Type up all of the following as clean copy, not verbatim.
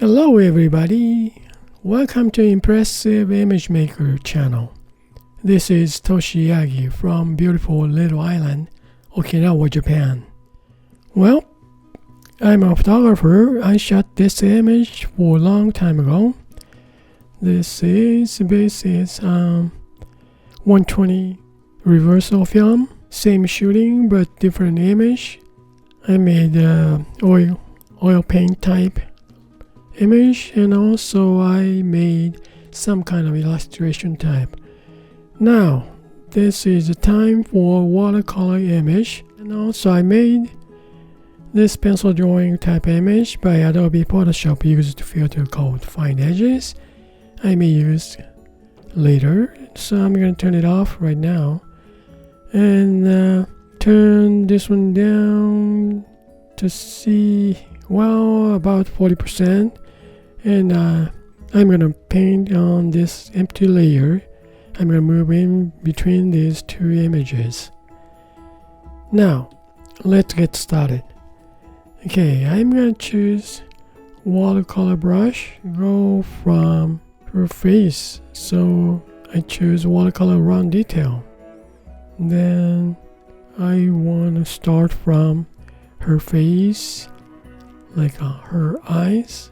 Hello everybody, welcome to Impressive Image Maker channel. This is Toshi Yagi from beautiful little island, Okinawa, Japan. Well, I'm a photographer. I shot this image for a long time ago. This is 120 reversal film, same shooting but different image. I made oil paint type image, and also I made some kind of illustration type. Now this is the time for watercolor image, and also I made this pencil drawing type image by Adobe Photoshop used filter called Fine Edges. I may use later, so I'm going to turn it off right now and turn this one down to see, well, about 40%. And I'm going to paint on this empty layer. I'm going to move in between these two images. Now, let's get started. Okay, I'm going to choose watercolor brush, go from her face. So I choose watercolor round detail. Then I want to start from her face, like her eyes.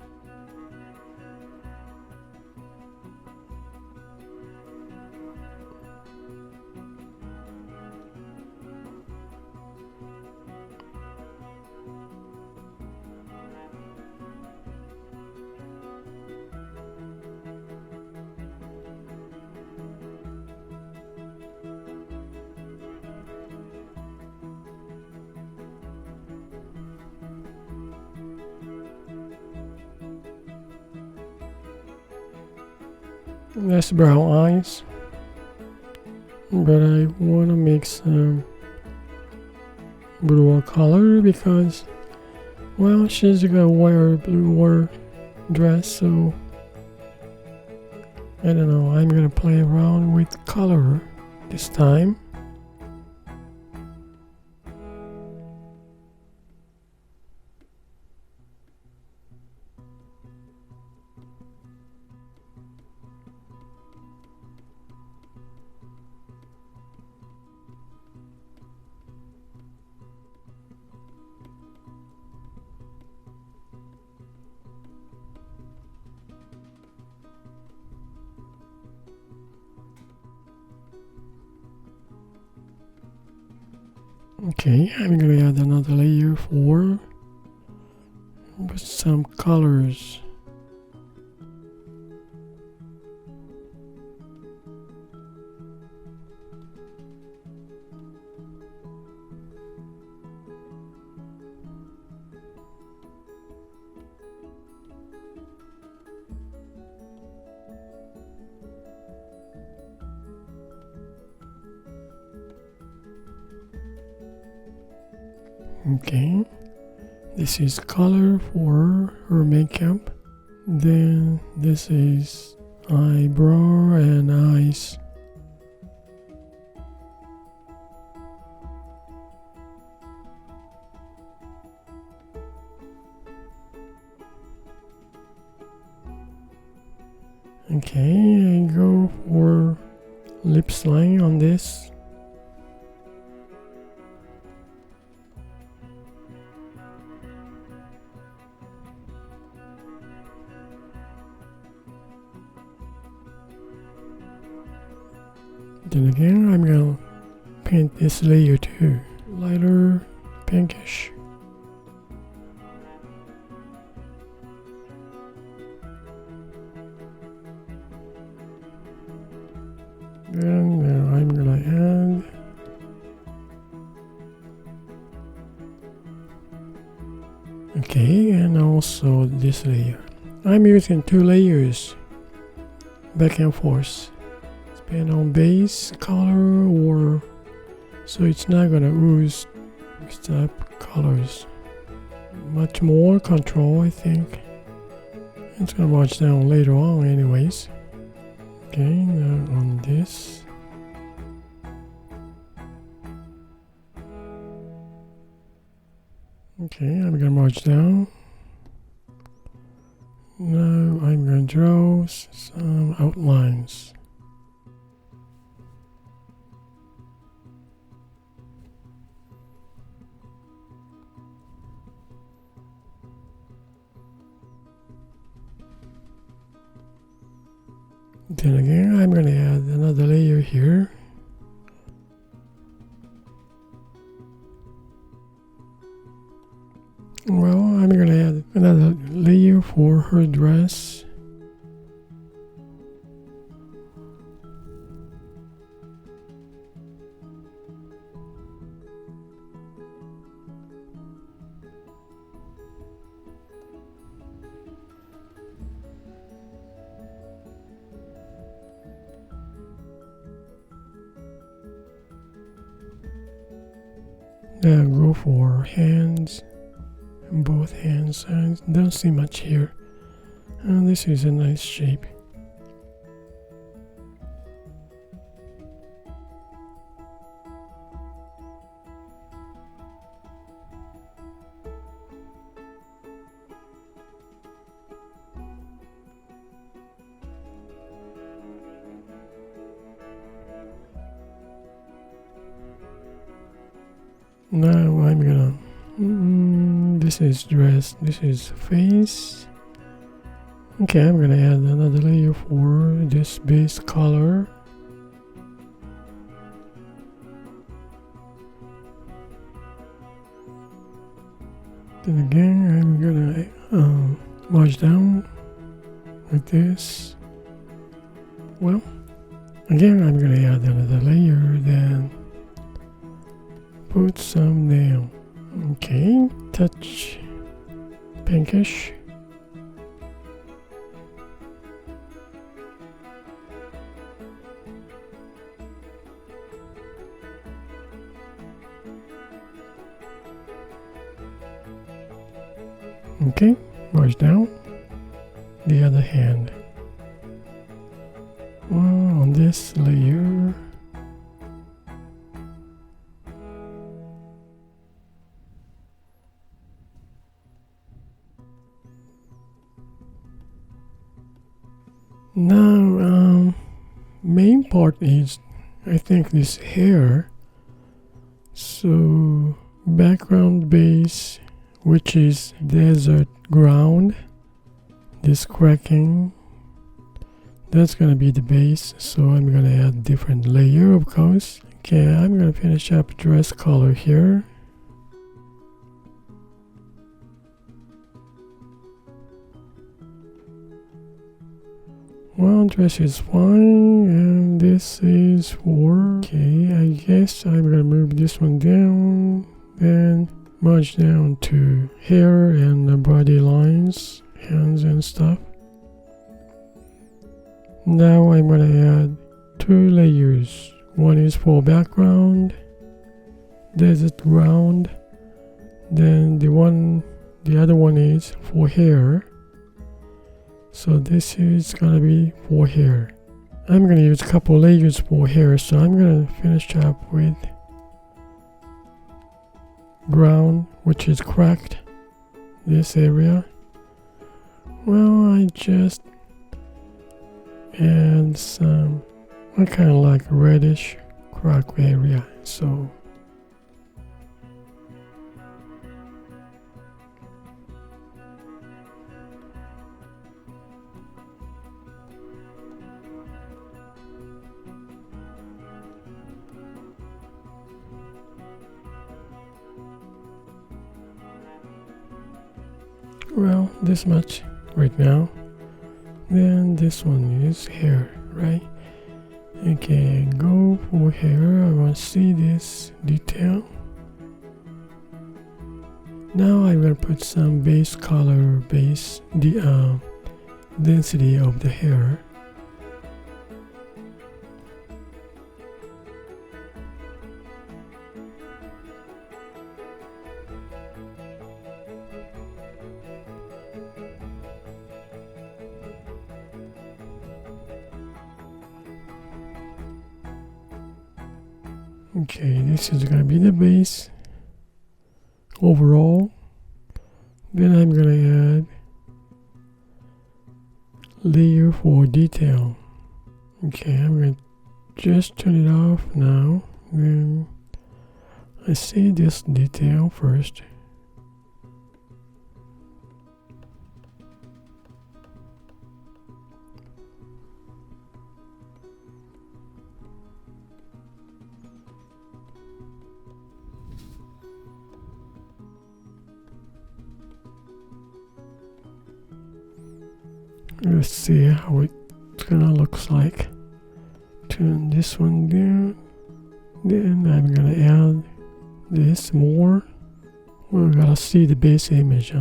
That's brown eyes, but I want to make some bluer color because, well, she's gonna wear a bluer dress, so I don't know, I'm gonna play around with color this time. Okay, I'm gonna add another layer for some colors. Okay, this is color for her makeup. Then this is eyebrow and eyes. Okay, I go for lips line on this. Then again, I'm gonna paint this layer too, lighter pinkish. Then now I'm gonna add okay, and also this layer. I'm using two layers, back and forth. Pen on base color, or so it's not gonna ooze mixed up colors. Much more control, I think. It's gonna march down later on anyways. Okay, now on this. Okay, I'm gonna march down. Now I'm going to draw some outlines. Then again, I'm going to add another layer here. Well, I'm going to add another layer for her dress. Now go for hands, both hands. I don't see much here. And this is a nice shape. Now I'm gonna, this is dress, this is face. Okay, I'm gonna add another layer for this base color. Then again, I'm gonna march down like this. Well, again, I'm gonna add another layer, then put some down. Okay, touch pinkish. Okay, march down. The other hand. Well, on this layer, now main part is, I think, this hair. So background base, which is desert ground, this cracking, that's gonna be the base. So I'm gonna add different layer, of course. Okay, I'm gonna finish up dress color here. Well, dress is fine, and this is for, okay, I guess I'm gonna move this one down, then march down to hair and the body lines, hands and stuff. Now I'm gonna add 2 layers. One is for background, desert ground, then the other one is for hair. So this is gonna be for hair. I'm gonna use a couple layers for hair, so I'm gonna finish up with ground, which is cracked, this area. Well, I just add some, I kind of like reddish crack area, so well, this much right now. Then this one is hair, right? Okay, go for hair. I want to see this detail. Now I'm going to put some base color, the density of the hair. Okay, this is going to be the base overall. Then I'm going to add layer for detail. Okay, I'm going to just turn it off now. Then I see this detail first. Let's see how it gonna looks like. Turn this one down. Then I'm gonna add this more. We're gonna see the base image.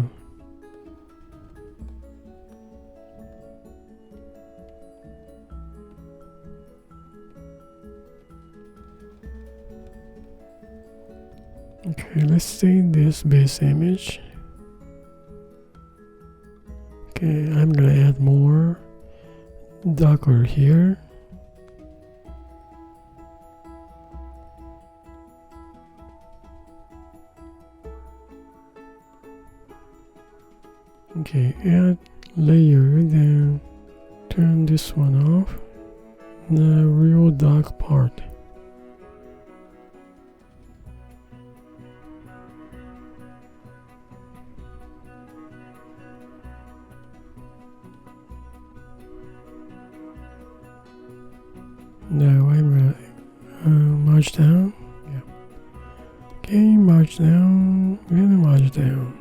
Okay, let's see this base image. Okay, I'm gonna add more darker here. Okay, add layer, then turn this one off. The real dark part. Now I'm gonna merge down. Yeah. Okay, merge down, and merge down.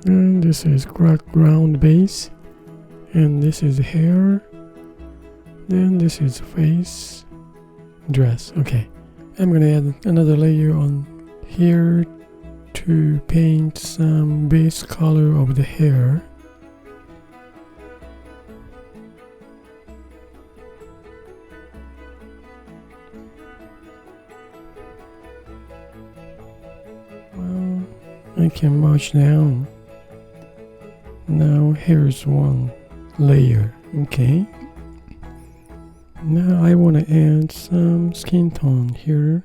And this is ground base, and this is hair. Then this is face, dress. Okay, I'm gonna add another layer on here to paint some base color of the hair. Well, I can merge down. Now here's one layer. Okay. Now I want to add some skin tone here.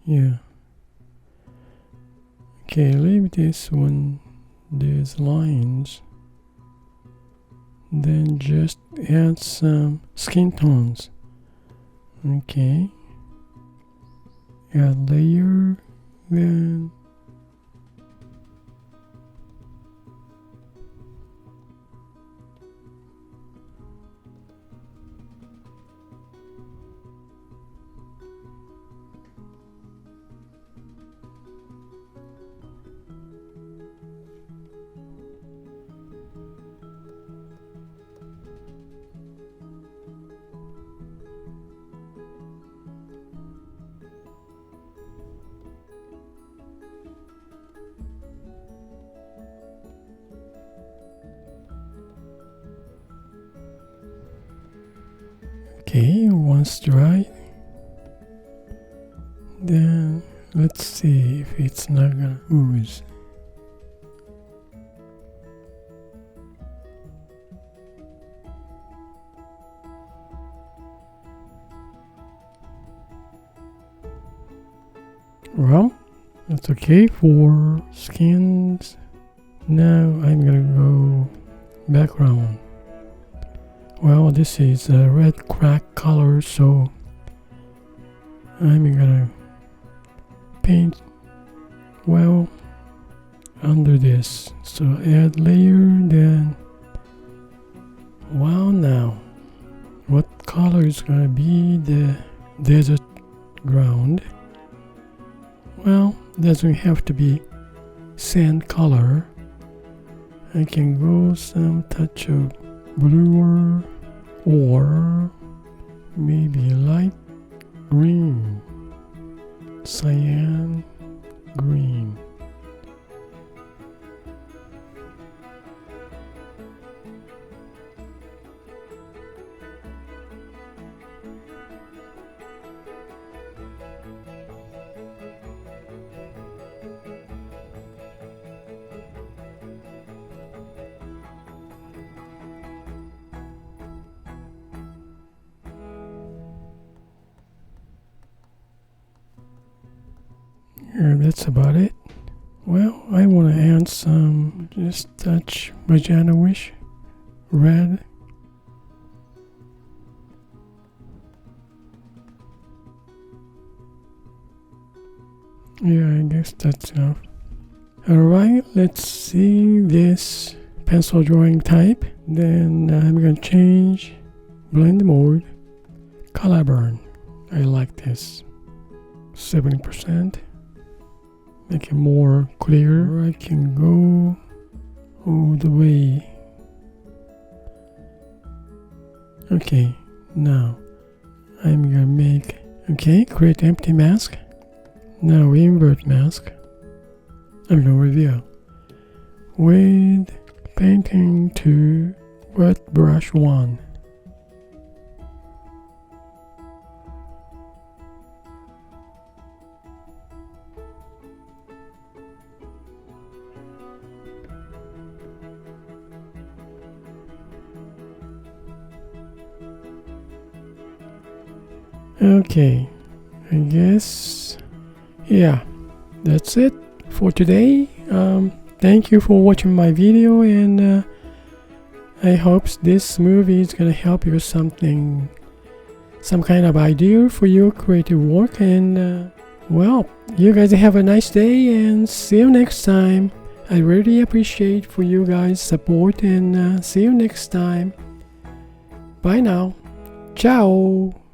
Yeah. Okay, leave this one, these lines. Then just add some skin tones. Okay. Add layer, then okay, once dry, then let's see if it's not gonna ooze. Well, that's okay for skins. Now I'm gonna go background. Well, this is a red crack color, so I'm gonna paint well under this. So add layer, then wow, now what color is gonna be the desert ground? Well, doesn't have to be sand color. I can go some touch of bluer or maybe light green, cyan green. That's about it. Well, I want to add some just touch Vagina Wish red. Yeah, I guess that's enough. Alright, let's see this pencil drawing type. Then I'm gonna change blend mode, color burn. I like this 70%. Make it more clear. I can go all the way. Okay, now I'm gonna make, create empty mask. Now invert mask. I'm gonna review with painting 2, wet brush 1. Okay, I guess, yeah, that's it for today. Thank you for watching my video, and I hope this movie is gonna help you with some kind of idea for your creative work. And well, you guys have a nice day, and see you next time. I really appreciate for you guys' support, and see you next time. Bye now. Ciao.